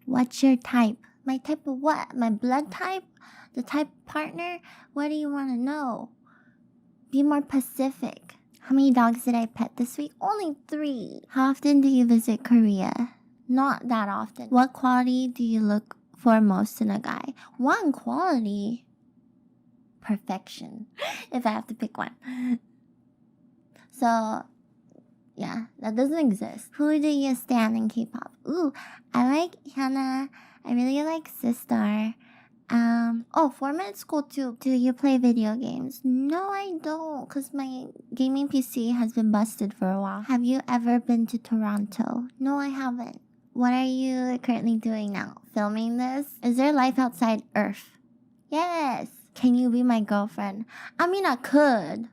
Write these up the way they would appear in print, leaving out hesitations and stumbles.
What's your type? My type of what? My blood type? The type of partner? What do you want to know? Be more specific. How many dogs did I pet this week? Only 3. How often do you visit Korea? Not that often. What quality do you look for most in a guy? One quality? Perfection. If I have to pick one. So, yeah, that doesn't exist. Who do you stand in K-pop? Ooh, I like Hyuna. I really like Sistar. 4-Minute School too. Do you play video games? No, I don't, because my gaming PC has been busted for a while. Have you ever been to Toronto? No, I haven't. What are you currently doing now? Filming this? Is there life outside Earth? Yes. Can you be my girlfriend? I mean, I could,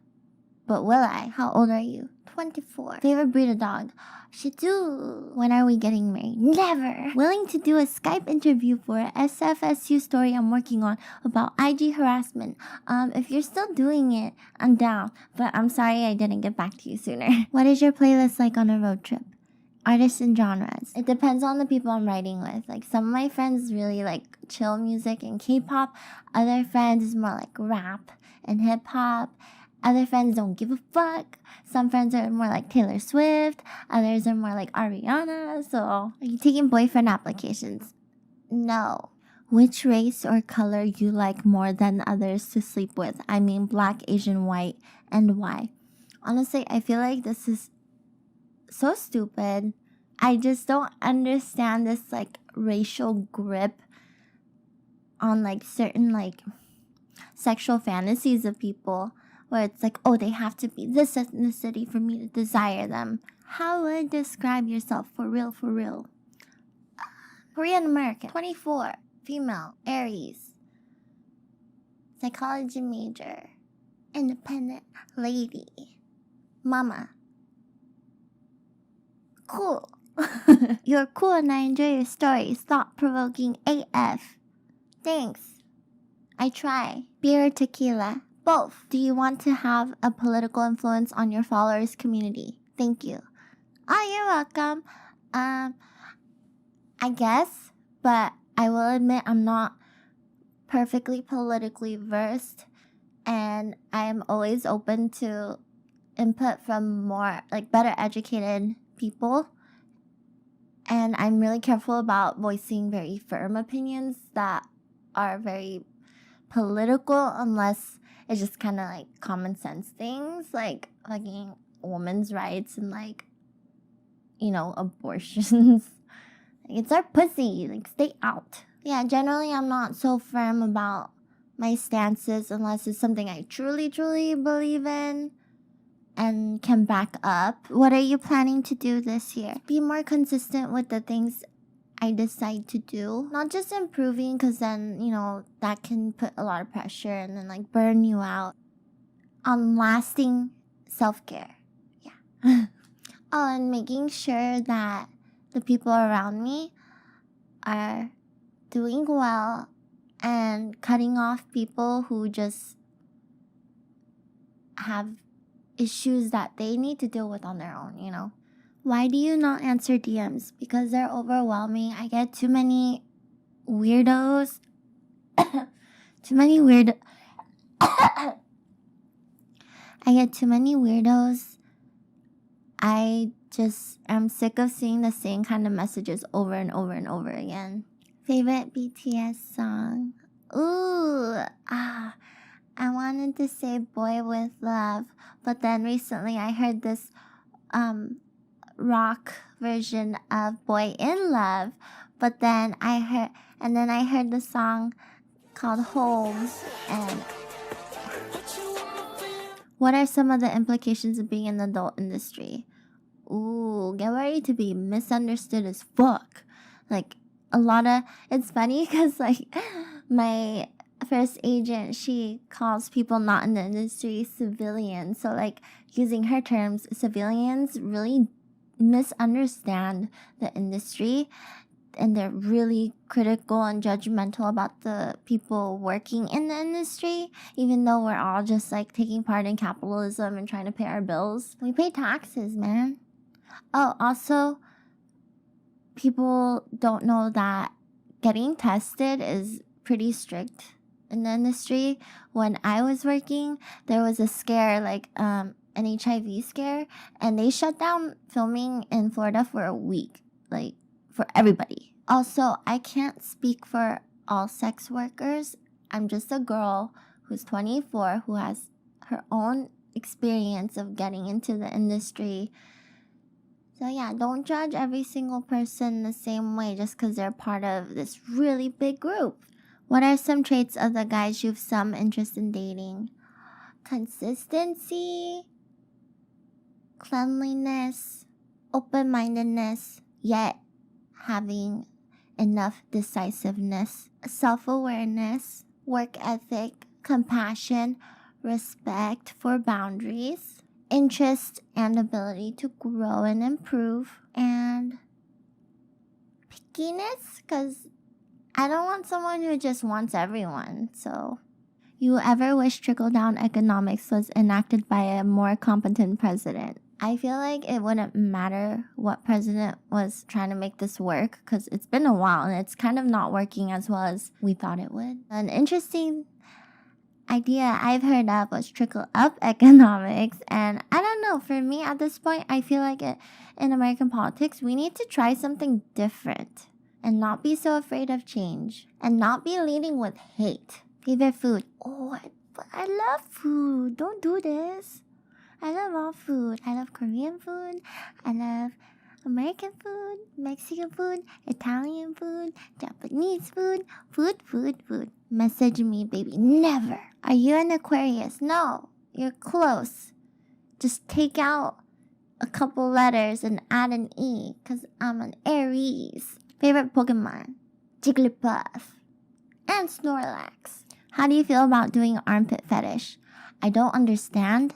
but will I? How old are you? 24. Favorite breed of dog? Shih Tzu. When are we getting married? Never. Willing to do a Skype interview for a SFSU story I'm working on about IG harassment. If you're still doing it, I'm down. But I'm sorry I didn't get back to you sooner. What is your playlist like on a road trip? Artists and genres. It depends on the people I'm riding with. Like, some of my friends really like chill music and K-pop. Other friends is more like rap and hip-hop. Other friends don't give a fuck. Some friends are more like Taylor Swift. Others are more like Ariana. So, are you taking boyfriend applications? No. Which race or color you like more than others to sleep with? I mean, black, Asian, white, and why? Honestly, I feel like this is so stupid. I just don't understand this like racial grip on like certain like sexual fantasies of people, where it's like, oh, they have to be this ethnicity for me to desire them. How would describe yourself for real, for real? Korean American, 24, female, Aries, psychology major, independent lady, mama. Cool. You're cool and I enjoy your stories. Thought-provoking AF. Thanks. I try. Beer or tequila? Both. Do you want to have a political influence on your followers' community? Thank you. Oh, you're welcome. I guess, but I will admit I'm not perfectly politically versed, and I am always open to input from more, like, better educated people. And I'm really careful about voicing very firm opinions that are very political, unless it's just kind of like common sense things, like fucking women's rights and like, you know, abortions. Like, it's our pussy, like, stay out. Yeah, generally I'm not so firm about my stances unless it's something I truly, truly believe in and can back up. What are you planning to do this year? Be more consistent with the things I decide to do. Not just improving, because then, you know, that can put a lot of pressure and then like burn you out. On lasting self-care. Yeah. Oh, and making sure that the people around me are doing well and cutting off people who just have issues that they need to deal with on their own, you know? Why do you not answer DMs? Because they're overwhelming. I get too many weirdos. I get too many weirdos. I just am sick of seeing the same kind of messages over and over and over again. Favorite BTS song? Ooh, I wanted to say Boy With Love, but then recently I heard this rock version of Boy in Love, but then I heard the song called Home. And what are some of the implications of being in the adult industry? Ooh, get ready to be misunderstood as fuck. Like, it's funny because like my first agent, she calls people not in the industry civilians. So like, using her terms, civilians really misunderstand the industry, and they're really critical and judgmental about the people working in the industry, even though we're all just like taking part in capitalism and trying to pay our bills. We pay taxes, man. Oh, also, people don't know that getting tested is pretty strict in the industry. When I was working, there was a scare, like an HIV scare, and they shut down filming in Florida for a week, like for everybody. Also, I can't speak for all sex workers. I'm just a girl who's 24 who has her own experience of getting into the industry. So yeah, don't judge every single person the same way just because they're part of this really big group. What are some traits of the guys you've some interest in dating? Consistency, cleanliness, open-mindedness, yet having enough decisiveness, self-awareness, work ethic, compassion, respect for boundaries, interest and ability to grow and improve, and pickiness, because I don't want someone who just wants everyone. So, you ever wish trickle-down economics was enacted by a more competent president? I feel like it wouldn't matter what president was trying to make this work because it's been a while and it's kind of not working as well as we thought it would. An interesting idea I've heard of was trickle-up economics, and I don't know, for me at this point, I feel like in American politics, we need to try something different and not be so afraid of change and not be leading with hate. Favorite food? Oh, I love food. Don't do this. I love all food. I love Korean food. I love American food, Mexican food, Italian food, Japanese food. Food. Message me, baby. Never. Are you an Aquarius? No. You're close. Just take out a couple letters and add an E, because I'm an Aries. Favorite Pokemon? Jigglypuff and Snorlax. How do you feel about doing armpit fetish? I don't understand,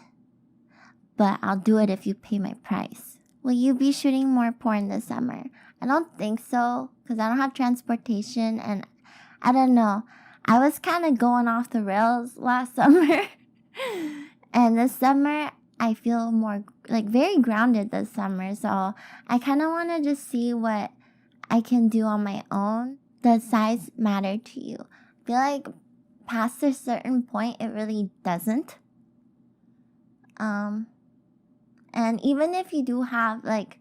but I'll do it if you pay my price. Will you be shooting more porn this summer? I don't think so, because I don't have transportation, and I don't know. I was kind of going off the rails last summer, and this summer, I feel more, like, very grounded this summer, so I kind of want to just see what I can do on my own. Does size matter to you? I feel like past a certain point, it really doesn't. And even if you do have like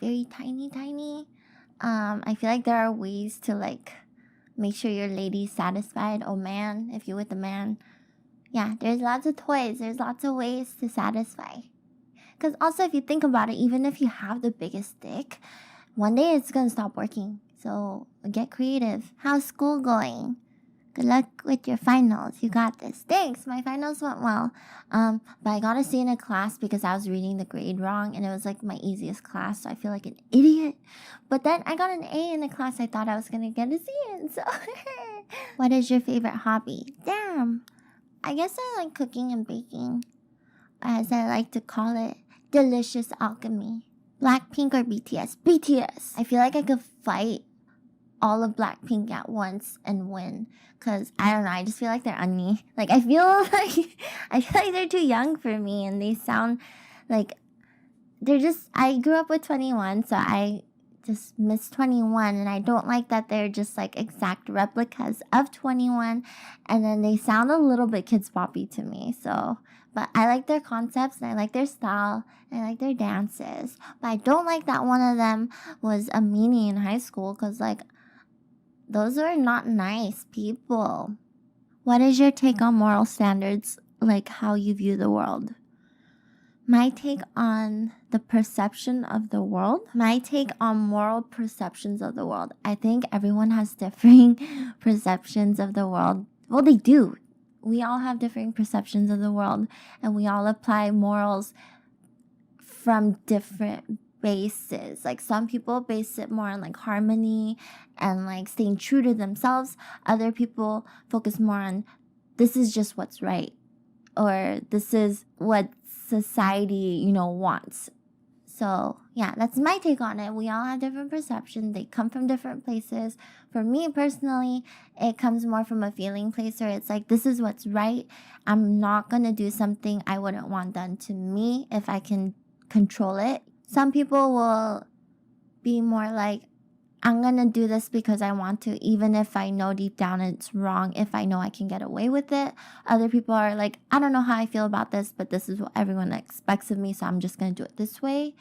very tiny, I feel like there are ways to like make sure your lady's satisfied. Oh man, if you're with a man, yeah, there's lots of toys. There's lots of ways to satisfy. Because also, if you think about it, even if you have the biggest dick, one day it's gonna stop working. So get creative. How's school going? Good luck with your finals. You got this. Thanks. My finals went well. But I got a C in a class because I was reading the grade wrong, and it was like my easiest class, so I feel like an idiot. But then I got an A in a class I thought I was gonna get a C in. So, what is your favorite hobby? Damn. I guess I like cooking and baking, as I like to call it, delicious alchemy. Blackpink or BTS? BTS. I feel like I could fight all of Blackpink at once and win, because I don't know, I just feel like they're ugly. Like I feel like they're too young for me, and they sound like they're just, I grew up with 21, so I just miss 21, and I don't like that they're just like exact replicas of 21, and then they sound a little bit kids poppy to me. So but I like their concepts, and I like their style, and I like their dances. But I don't like that one of them was a meanie in high school, because like those are not nice people. What is your take on moral standards, like how you view the world? My take on the perception of the world? My take on moral perceptions of the world. I think everyone has differing perceptions of the world. Well, they do. We all have differing perceptions of the world, and we all apply morals from different bases. Like some people base it more on like harmony and like staying true to themselves. Other people focus more on this is just what's right, or this is what society, wants. So yeah, that's my take on it. We all have different perceptions. They come from different places. For me personally, it comes more from a feeling place where it's like, this is what's right. I'm not going to do something I wouldn't want done to me if I can control it. Some people will be more like, I'm gonna do this because I want to, even if I know deep down it's wrong, if I know I can get away with it. Other people are like, I don't know how I feel about this, but this is what everyone expects of me, so I'm just gonna do it this way.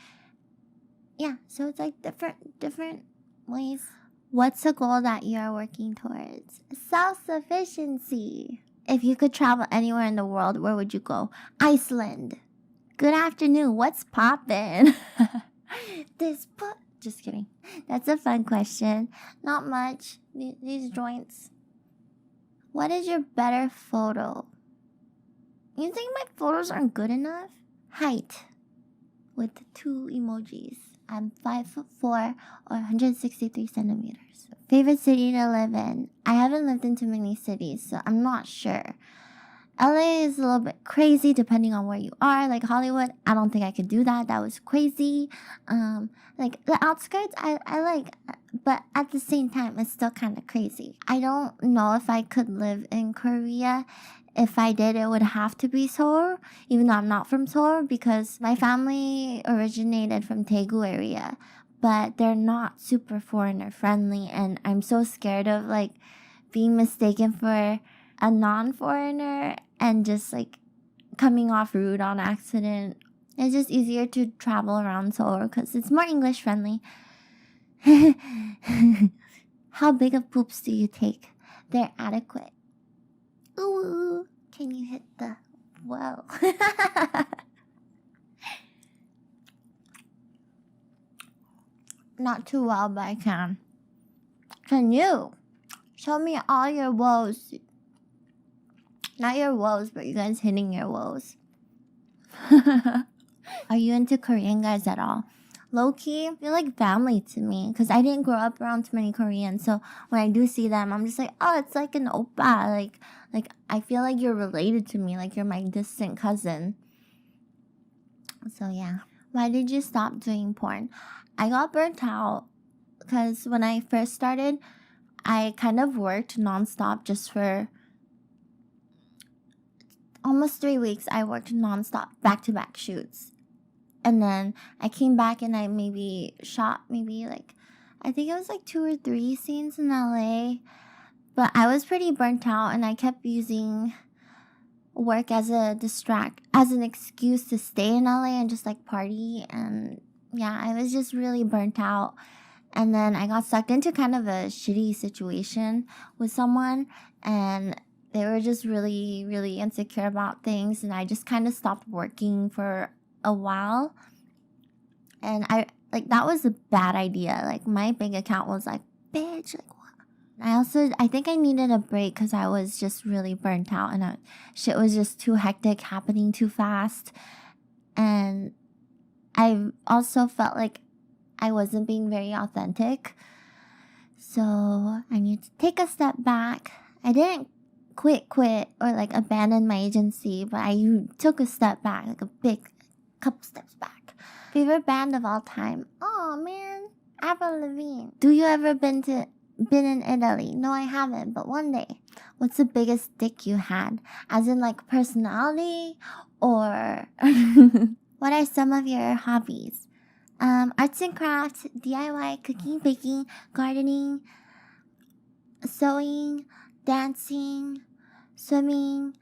Yeah, so it's like different ways. What's a goal that you are working towards? Self-sufficiency. If you could travel anywhere in the world, where would you go? Iceland. Good afternoon. What's poppin'? Just kidding. That's a fun question. Not much. These joints. What is your better photo? You think my photos aren't good enough? Height. With 2 emojis. I'm 5'4" or 163 centimeters. Favorite city to live in? I haven't lived in too many cities, so I'm not sure. LA is a little bit crazy depending on where you are. Like Hollywood, I don't think I could do that. That was crazy. Like the outskirts, I like, but at the same time, it's still kind of crazy. I don't know if I could live in Korea. If I did, it would have to be Seoul, even though I'm not from Seoul, because my family originated from Daegu area, but they're not super foreigner friendly, and I'm so scared of like being mistaken for a non-foreigner and just like coming off rude on accident. It's just easier to travel around Seoul because it's more English friendly. How big of poops do you take? They're adequate. Ooh, can you hit the... Whoa. Not too well, but I can. Can you? Show me all your woes. Not your woes, but you guys hitting your woes. Are you into Korean guys at all? Low-key, you're like family to me because I didn't grow up around too many Koreans. So when I do see them, I'm just like, oh, it's like an oppa. Like I feel like you're related to me. Like you're my distant cousin. So yeah. Why did you stop doing porn? I got burnt out because when I first started, I kind of worked nonstop just for almost 3 weeks. I worked nonstop, back-to-back shoots. And then I came back and I maybe shot I think it was like 2 or 3 scenes in LA. But I was pretty burnt out and I kept using work as an excuse to stay in LA and just like party. And yeah, I was just really burnt out. And then I got sucked into kind of a shitty situation with someone, and they were just really, really insecure about things. And I just kind of stopped working for a while. And that was a bad idea. Like my bank account was like, bitch, like what? I think I needed a break because I was just really burnt out and shit was just too hectic, happening too fast. And I also felt like I wasn't being very authentic. So I need to take a step back. I didn't quit or like abandon my agency, but I took a step back, like a big couple steps back. Favorite band of all time? Oh man, Avril Lavigne. Do you ever been in Italy? No, I haven't, but one day. What's the biggest dick you had? As in like personality or what are some of your hobbies? Arts and crafts, DIY, cooking, baking, gardening, sewing, dancing, swimming,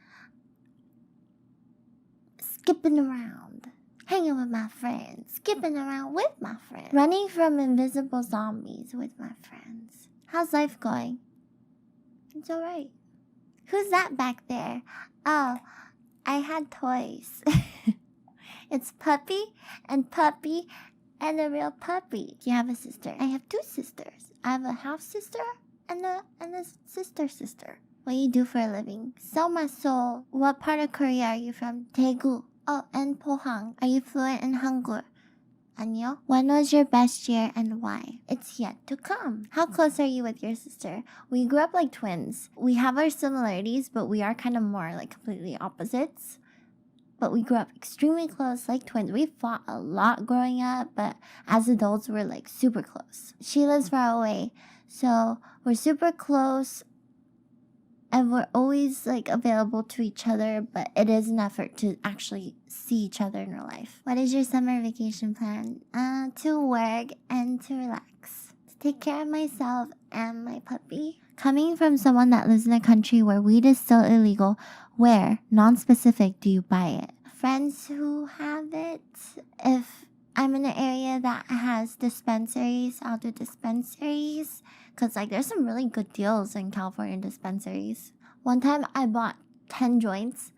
skipping around, hanging with my friends, skipping around with my friends, running from invisible zombies with my friends. How's life going? It's alright. Who's that back there? Oh, I had toys. It's Puppy and a real puppy. Do you have a sister? I have 2 sisters. I have a half sister and a sister. What do you do for a living? Sell my soul. What part of Korea are you from? Daegu. Oh, and Pohang. Are you fluent in Hangul? Anyo? When was your best year and why? It's yet to come. How close are you with your sister? We grew up like twins. We have our similarities, but we are kind of more like completely opposites. But we grew up extremely close, like twins. We fought a lot growing up, but as adults, we're like super close. She lives far away, so we're super close, and we're always like available to each other, but it is an effort to actually see each other in real life. What is your summer vacation plan? To work and to relax. To take care of myself and my puppy. Coming from someone that lives in a country where weed is still illegal, where, non-specific, do you buy it? Friends who have it. If I'm in an area that has dispensaries, I'll do dispensaries. Because like there's some really good deals in California dispensaries. One time I bought 10 joints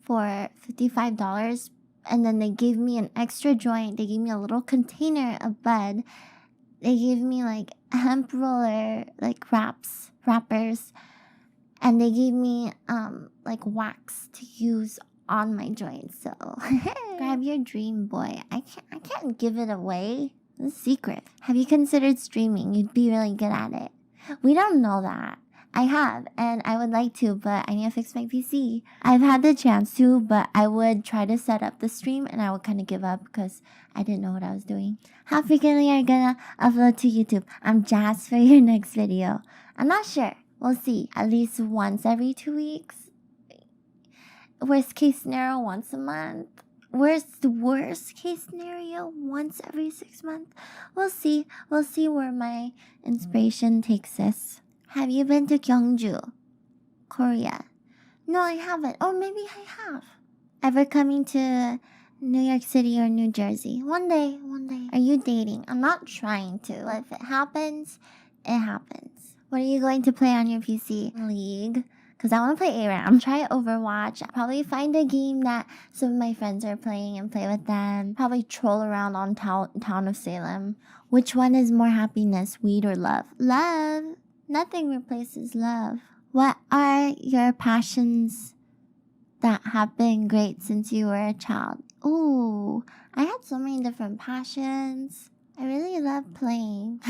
for $55. And then they gave me an extra joint. They gave me a little container of bud. They gave me like hemp roller, like wrappers. And they gave me like wax to use on my joints. So grab your dream, boy. I can't give it away. It's a secret. Have you considered streaming? You'd be really good at it. We don't know that. I have, and I would like to, but I need to fix my PC. I've had the chance to, but I would try to set up the stream and I would kind of give up because I didn't know what I was doing. How frequently are you gonna upload to YouTube? I'm jazzed for your next video. I'm not sure. We'll see. At least once every 2 weeks. Worst case scenario, once a month. Worst case scenario, once every 6 months. We'll see. We'll see where my inspiration takes us. Have you been to Gyeongju, Korea? No, I haven't. Or maybe I have. Ever coming to New York City or New Jersey? One day. Are you dating? I'm not trying to. But if it happens, it happens. What are you going to play on your PC? League. Because I want to play ARAM. Try Overwatch. Probably find a game that some of my friends are playing and play with them. Probably troll around on Town of Salem. Which one is more happiness, weed or love? Love. Nothing replaces love. What are your passions that have been great since you were a child? Ooh, I had so many different passions. I really love playing.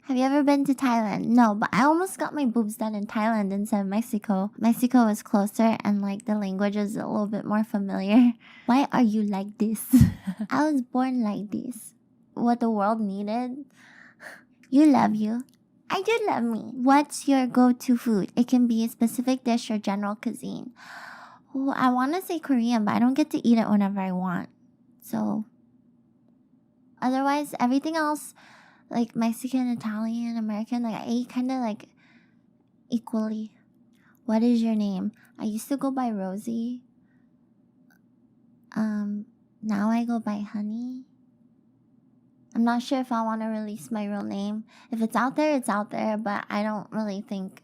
Have you ever been to Thailand? No, but I almost got my boobs done in Thailand instead of Mexico. Mexico was closer and like the language is a little bit more familiar. Why are you like this? I was born like this. What the world needed. You love you. I do love me. What's your go-to food? It can be a specific dish or general cuisine. Oh, I want to say Korean, but I don't get to eat it whenever I want. So, otherwise, everything else, like Mexican, Italian, American, like I eat kind of like equally. What is your name? I used to go by Rosie. Now I go by Honey. I'm not sure if I want to release my real name. If it's out there, it's out there, but I don't really think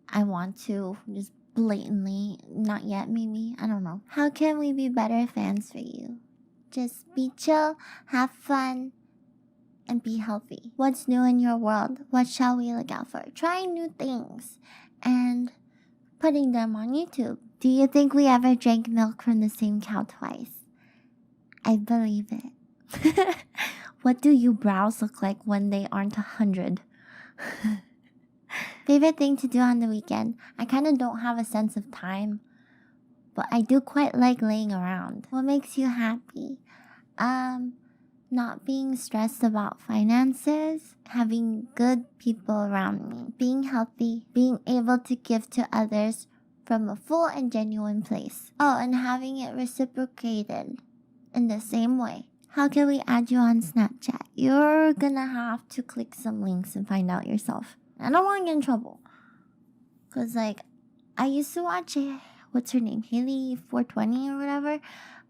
I want to just blatantly. Not yet, maybe. I don't know. How can we be better fans for you? Just be chill, have fun, and be healthy. What's new in your world? What shall we look out for? Trying new things and putting them on YouTube. Do you think we ever drank milk from the same cow twice? I believe it. What do your brows look like when they aren't 100? Favorite thing to do on the weekend? I kind of don't have a sense of time, but I do quite like laying around. What makes you happy? Not being stressed about finances, having good people around me, being healthy, being able to give to others from a full and genuine place. Oh, and having it reciprocated in the same way. How can we add you on Snapchat? You're gonna have to click some links and find out yourself. I don't want to get in trouble. Because, like, I used to watch, what's her name? Haley 420 or whatever.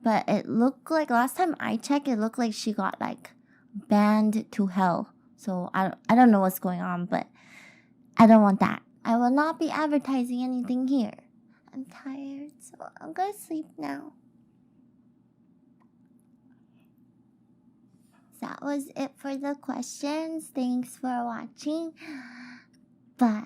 But it looked like, last time I checked, it looked like she got, like, banned to hell. So, I don't know what's going on, but I don't want that. I will not be advertising anything here. I'm tired, so I'm gonna sleep now. That was it for the questions. Thanks for watching. Bye.